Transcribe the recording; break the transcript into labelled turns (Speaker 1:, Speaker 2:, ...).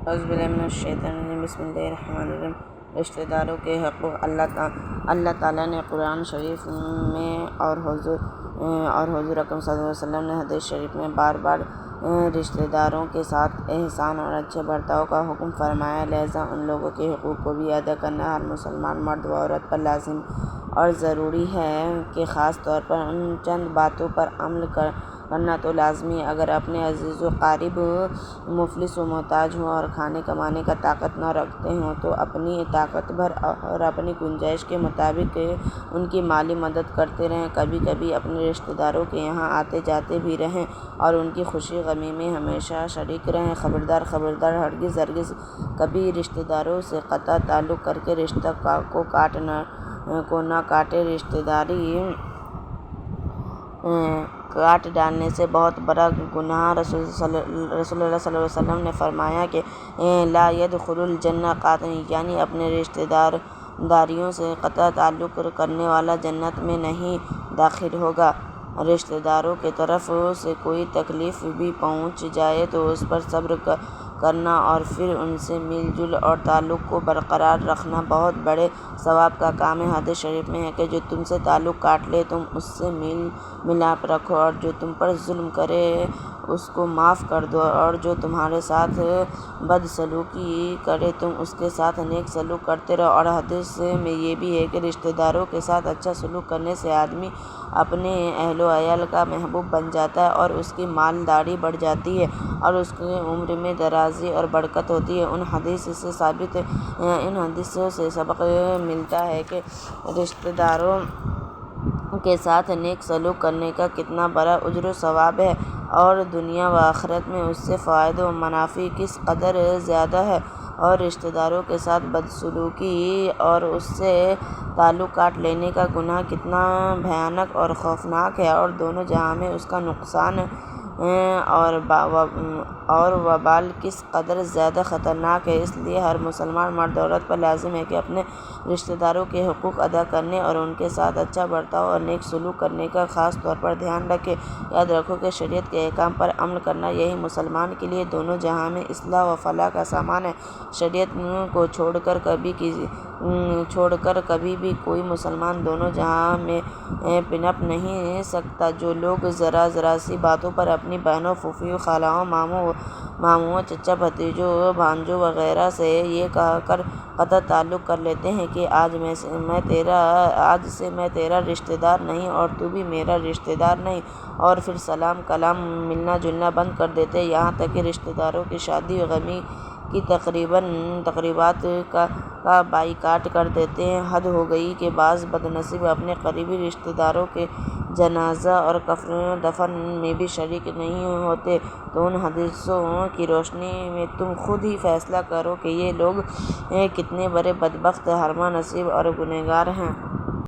Speaker 1: اعوذ باللہ من الشیطان الرجیم، بسم اللہ الرحمن الرحیم۔ رشتہ داروں کے حقوق اللہ تعالیٰ نے قرآن شریف میں اور حضور اکرم صلی اللہ علیہ وسلم نے حدیث شریف میں بار بار رشتہ داروں کے ساتھ احسان اور اچھے برتاؤ کا حکم فرمایا، لہٰذا ان لوگوں کے حقوق کو بھی ادا کرنا ہر مسلمان مرد و عورت پر لازم اور ضروری ہے کہ خاص طور پر ان چند باتوں پر عمل کرنا تو لازمی ہے۔ اگر اپنے عزیز و قریب مفلس و محتاج ہوں اور کھانے کمانے کا طاقت نہ رکھتے ہوں تو اپنی طاقت بھر اور اپنی گنجائش کے مطابق ان کی مالی مدد کرتے رہیں، کبھی کبھی اپنے رشتہ داروں کے یہاں آتے جاتے بھی رہیں اور ان کی خوشی غمی میں ہمیشہ شریک رہیں۔ خبردار ہرگز کبھی رشتہ داروں سے قطع تعلق کر کے رشتہ کو نہ کاٹے۔ رشتہ داری کاٹ ڈالنے سے بہت بڑا گناہ رسول اللہ صلی اللہ علیہ وسلم نے فرمایا کہ لا يدخل الجنہ قاطع، یعنی اپنے رشتہ داریوں سے قطع تعلق کرنے والا جنت میں نہیں داخل ہوگا۔ رشتہ داروں کی طرف سے کوئی تکلیف بھی پہنچ جائے تو اس پر صبر کرنا اور پھر ان سے میل جول اور تعلق کو برقرار رکھنا بہت بڑے ثواب کا کام ہے۔ حدیث شریف میں ہے کہ جو تم سے تعلق کاٹ لے تم اس سے میل ملاپ رکھو، اور جو تم پر ظلم کرے اس کو معاف کر دو، اور جو تمہارے ساتھ بدسلوکی کرے تم اس کے ساتھ نیک سلوک کرتے رہو۔ اور حدیث میں یہ بھی ہے کہ رشتہ داروں کے ساتھ اچھا سلوک کرنے سے آدمی اپنے اہل و عیال کا محبوب بن جاتا ہے اور اس کی مالداری بڑھ جاتی ہے اور اس کی عمر میں درازی اور برکت ہوتی ہے۔ ان حدیثوں سے سبق ملتا ہے کہ رشتہ داروں کے ساتھ نیک سلوک کرنے کا کتنا بڑا اجر و ثواب ہے اور دنیا و آخرت میں اس سے فوائد و منافع کس قدر زیادہ ہے، اور رشتہ داروں کے ساتھ بدسلوکی اور اس سے تعلق کاٹ لینے کا گناہ کتنا بھیانک اور خوفناک ہے، اور دونوں جہاں میں اس کا نقصان اور وبال کس قدر زیادہ خطرناک ہے۔ اس لیے ہر مسلمان مرد عورت پر لازم ہے کہ اپنے رشتہ داروں کے حقوق ادا کرنے اور ان کے ساتھ اچھا برتاؤ اور نیک سلوک کرنے کا خاص طور پر دھیان رکھے۔ یاد رکھو کہ شریعت کے احکام پر عمل کرنا یہی مسلمان کے لیے دونوں جہاں میں اصلاح و فلاح کا سامان ہے۔ شریعت کو چھوڑ کر کبھی بھی کوئی مسلمان دونوں جہاں میں پنپ نہیں سکتا۔ جو لوگ ذرا سی باتوں پر اپنی بہنوں، پھوپھیوں، خالاؤں، ماموں، چچا بھتیجوں، بھانجوں وغیرہ سے یہ کہہ کر قطع تعلق کر لیتے ہیں کہ آج سے میں تیرا رشتہ دار نہیں اور تو بھی میرا رشتہ دار نہیں، اور پھر سلام کلام ملنا جلنا بند کر دیتے ہیں، یہاں تک کہ رشتہ داروں کی شادی و غمی کی تقریبات کا بائیکاٹ کر دیتے ہیں۔ حد ہو گئی کہ بعض بدنصیب اپنے قریبی رشتہ داروں کے جنازہ اور کفن دفن میں بھی شریک نہیں ہوتے۔ تو ان حدیثوں کی روشنی میں تم خود ہی فیصلہ کرو کہ یہ لوگ کتنے بڑے بدبخت، حرمہ نصیب اور گنہگار ہیں۔